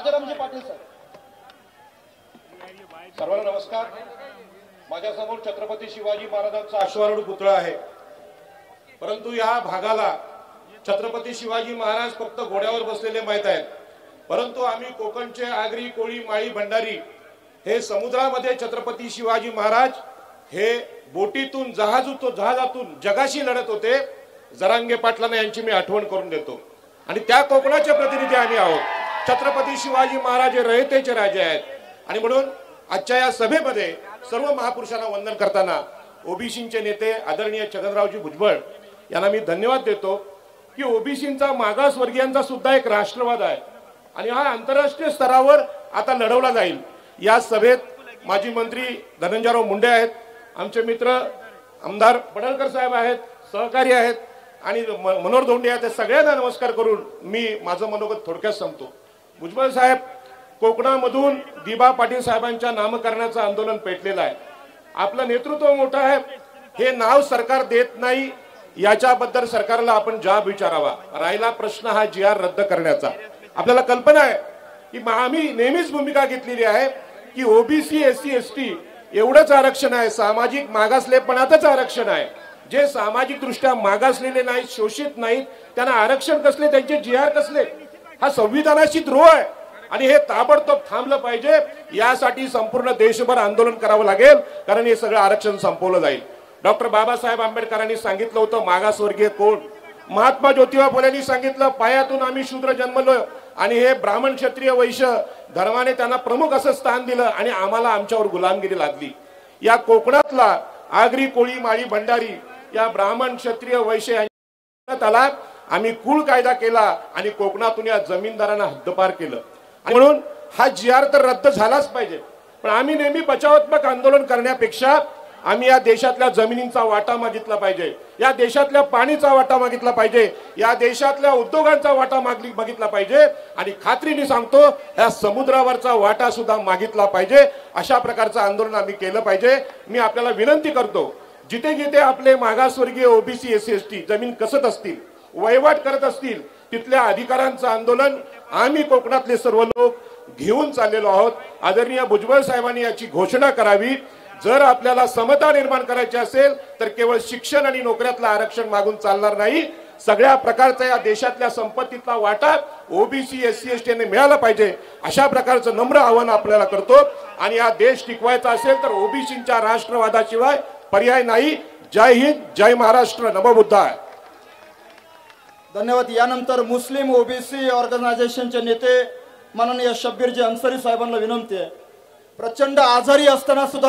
Rajaramji Patil sir. सर्वांना नमस्कार. माझ्यासमोर छत्रपती शिवाजी महाराजांचा अश्वारूढ पुतळा आहे, परंतु या भागाला छत्रपती शिवाजी महाराज फक्त घोड्यावर बसलेले माहित आहेत, परंतु आम्ही कोकणचे आगरी, कोळी, माळी, भंडारी हे समुद्रामध्ये छत्रपती शिवाजी महाराज हे बोटीतून जहाजातून जगाशी लढत होते. जरांगे पाटलांना यांची मी आठवण करून देतो आणि त्या कोकणाचे प्रतिनिधी आम्ही आहोत. छत्रपती शिवाजी महाराज हे रयतेचे राजे आहेत आणि म्हणून आजच्या या सभेमध्ये सर्व महापुरुषांना वंदन करताना ओबीसीचे नेते आदरणीय छगनरावजी भुजबळ यांना मी धन्यवाद देतो की ओबीसीचा मागासवर्गीयांचा सुद्धा एक राष्ट्रवाद आहे आणि हा आंतरराष्ट्रीय स्तरावर आता लढवला जाईल. या सभेत माजी मंत्री धनंजयराव मुंडे आहेत, आमचे मित्र आमदार पडळकर साहेब आहेत, सहकारी आहेत आणि मनोहर धोंडे आहेत. सगळ्यांना नमस्कार करून मी माझं मनोगत थोडक्यात सांगतो. भुजबळ साहेब, कोकणामधून दिबा पाटील साहेबांच्या नामकरणाचं आंदोलन पेटलेलं आहे. आपलं नेतृत्व मोठं आहे, हे नाव सरकार देत नाही याच्याबद्दल सरकारला आपण जाब विचारावा. राहिला प्रश्न हा GR रद्द करण्याचा. आपल्याला कल्पना आहे की आम्ही नेहमीच भूमिका घेतलेली आहे की ओबीसी, SC, ST एवढंच आरक्षण आहे, सामाजिक मागासलेपणातच आरक्षण आहे. जे सामाजिक दृष्ट्या मागासलेले नाहीत, शोषित नाहीत, त्यांना आरक्षण कसले, त्यांचे GR कसले? हा संविधानाशी द्रोह आहे आणि हे ताबडतोब थांबलं पाहिजे. यासाठी संपूर्ण देशभर आंदोलन करावं लागेल, कारण हे सगळं आरक्षण संपवलं जाईल. डॉक्टर बाबासाहेब आंबेडकरांनी सांगितलं होतं मागासवर्गीय कोण. महात्मा ज्योतिबा फुलेंनी सांगितलं पायातून आम्ही शूद्र जन्मलो आणि हे ब्राह्मण, क्षत्रिय, वैश्य धर्माने त्यांना प्रमुख असं स्थान दिलं आणि आम्हाला आमच्यावर गुलामगिरी लादली. या कोकणातला आगरी, कोळी, माळी, भंडारी या ब्राह्मण, क्षत्रिय, वैश्य त्याला आम्ही कुळ कायदा केला आणि कोकणातून या जमीनदारांना हद्दपार केलं. म्हणून हा GR तर रद्द झालाच पाहिजे, पण आम्ही नेहमी बचावात्मक आंदोलन करण्यापेक्षा आम्ही या देशातल्या जमिनींचा वाटा मागितला पाहिजे, या देशातल्या पाणीचा वाटा मागितला पाहिजे, या देशातल्या उद्योगांचा वाटा मागितला पाहिजे आणि खात्रीने सांगतो या समुद्रावरचा वाटा सुद्धा मागितला पाहिजे. अशा प्रकारचं आंदोलन आम्ही केलं पाहिजे. मी आपल्याला विनंती करतो, जिथे जिथे आपले मागासवर्गीय OBC, SC, ST जमीन कसत असतील, वहिवाट करत असतील, तिथल्या अधिकारांचं आंदोलन आम्ही कोकणातले सर्व लोक घेऊन चाललेलो आहोत. आदरणीय भुजबळ साहेबांनी याची घोषणा करावी. जर आपल्याला समता निर्माण करायची असेल तर केवळ शिक्षण आणि नोकऱ्यातलं आरक्षण मागून चालणार नाही. सगळ्या प्रकारचा या देशातल्या संपत्तीतला वाटा OBC, SC, ST ने मिळाला पाहिजे. अशा प्रकारचं नम्र आव्हान आपल्याला करतो आणि हा देश टिकवायचा असेल तर ओबीसीच्या राष्ट्रवादाशिवाय पर्याय नाही. जय हिंद, जय महाराष्ट्र, नमो बुद्धाय. धन्यवाद. यानंतर मुस्लिम OBC ऑर्गनायझेशनचे नेते माननीय शब्बीरजी अन्सारी साहेबांना विनंती आहे. प्रचंड आजारी असताना सुद्धा